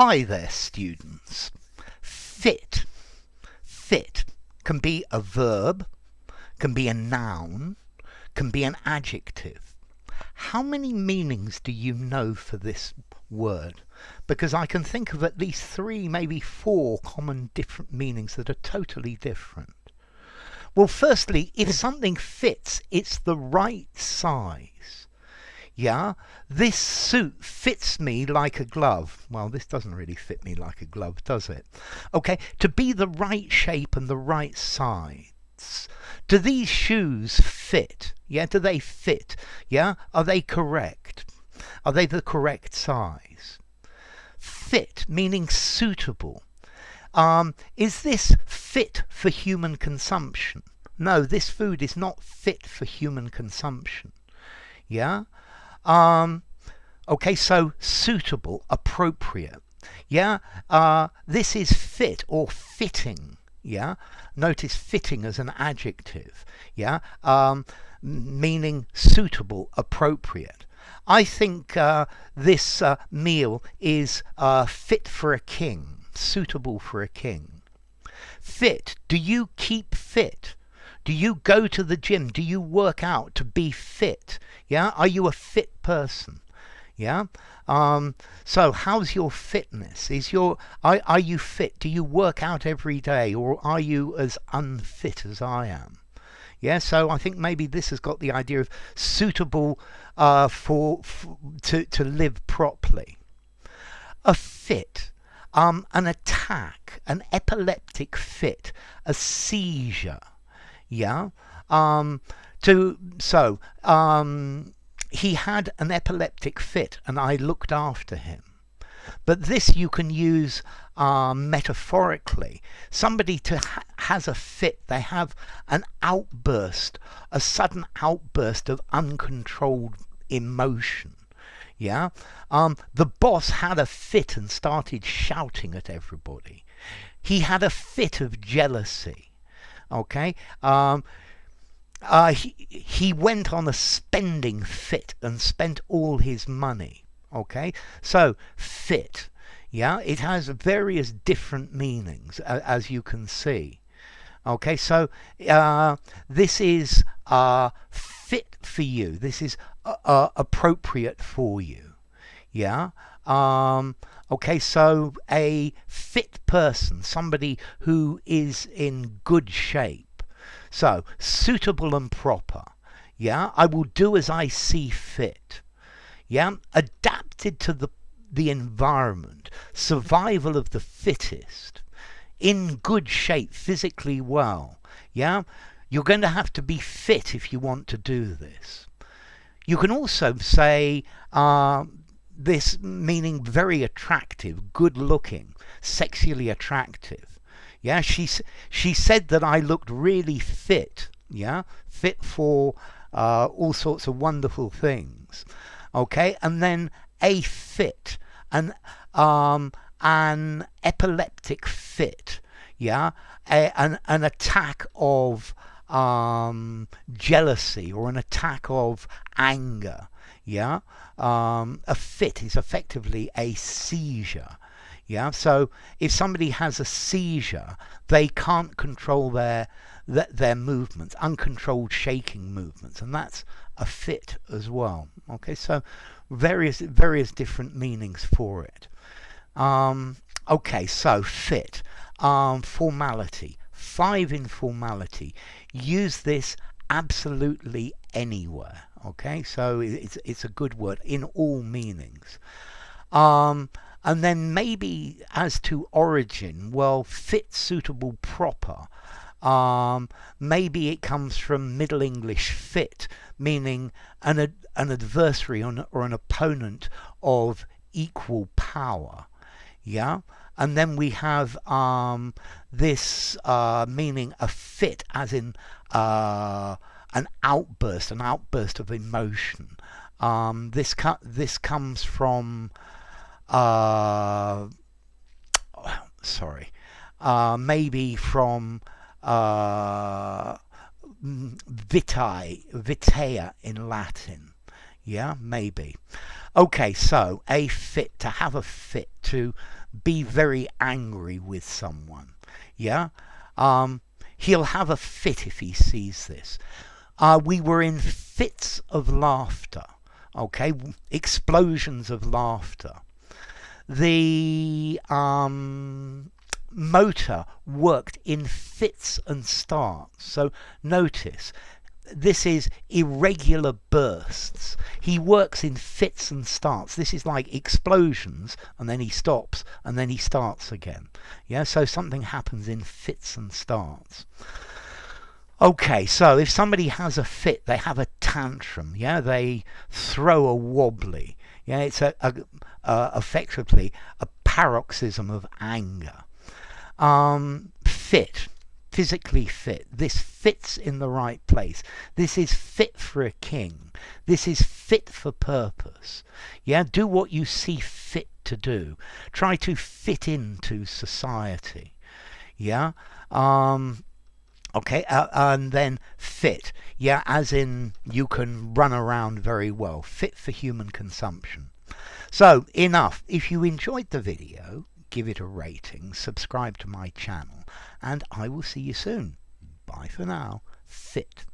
Hi there, students. Fit. Fit can be a verb, can be a noun, can be an adjective. How many meanings do you know for this word? Because I can think of at least 3, maybe 4 common different meanings that are totally different. Well, firstly, if something fits, it's the right size. Yeah, this suit fits me like a glove. Well, this doesn't really fit me like a glove, does it? Okay, to be the right shape and the right size. Do these shoes fit? Yeah, do they fit? Yeah, are they correct? Are they the correct size? Fit, meaning suitable. Is this fit for human consumption? No, this food is not fit for human consumption. Yeah? Okay, so suitable, appropriate. Yeah, this is fit or fitting. Yeah, notice fitting as an adjective. Yeah, meaning suitable, appropriate. I think this meal is fit for a king, suitable for a king. Fit. Do you keep fit? Do you go to the gym? Do you work out to be fit? Yeah, are you a fit person? Yeah. So how's your fitness? Are you fit? Do you work out every day, or are you as unfit as I am? Yeah. So I think maybe this has got the idea of suitable to live properly. A fit. An attack, an epileptic fit, a seizure. Yeah. He had an epileptic fit and I looked after him. But this you can use metaphorically. Somebody has a fit, they have an outburst, a sudden outburst of uncontrolled emotion. Yeah. The boss had a fit and started shouting at everybody. He had a fit of jealousy. Okay. He went on a spending fit and spent all his money. Okay, so fit, yeah, it has various different meanings as you can see. Okay, so this is fit for you. This is appropriate for you. Yeah. Okay, so a fit person, somebody who is in good shape. So, suitable and proper. Yeah, I will do as I see fit. Yeah, adapted to the environment. Survival of the fittest. In good shape, physically well. Yeah, you're going to have to be fit if you want to do this. You can also say this meaning very attractive, good looking, sexually attractive. Yeah, she said that I looked really fit. Yeah, fit for all sorts of wonderful things. Okay, and then a fit, an epileptic fit. Yeah, an attack of jealousy or an attack of anger. Yeah, a fit is effectively a seizure. Yeah, so if somebody has a seizure, they can't control their movements, uncontrolled shaking movements, and that's a fit as well. Okay, so various different meanings for it. Okay, so fit, formality, 5 in formality. Use this absolutely anywhere. Okay, so it's a good word in all meanings. And then maybe as to origin, well, fit, suitable, proper. Maybe it comes from Middle English fit, meaning an adversary or an opponent of equal power. Yeah. And then we have this meaning a fit, as in an outburst of emotion. This comes from maybe from vitea in Latin. Yeah, maybe. Okay, so a fit, to have a fit. to be very angry with someone. Yeah? He'll have a fit if he sees this. We were in fits of laughter. Okay? Explosions of laughter. The motor worked in fits and starts. So notice, this is irregular bursts. He works in fits and starts. This is like explosions, and then he stops, and then he starts again. Yeah, so something happens in fits and starts. Okay, so if somebody has a fit, they have a tantrum. Yeah, they throw a wobbly. Yeah, it's effectively a paroxysm of anger. Fit. Physically fit. This fits in the right place. This is fit for a king. This is fit for purpose. Yeah, do what you see fit to do. Try to fit into society. Yeah. Okay, and then fit. Yeah, as in you can run around very well. Fit for human consumption. So, enough. If you enjoyed the video, give it a rating, subscribe to my channel, and I will see you soon. Bye for now. Fit.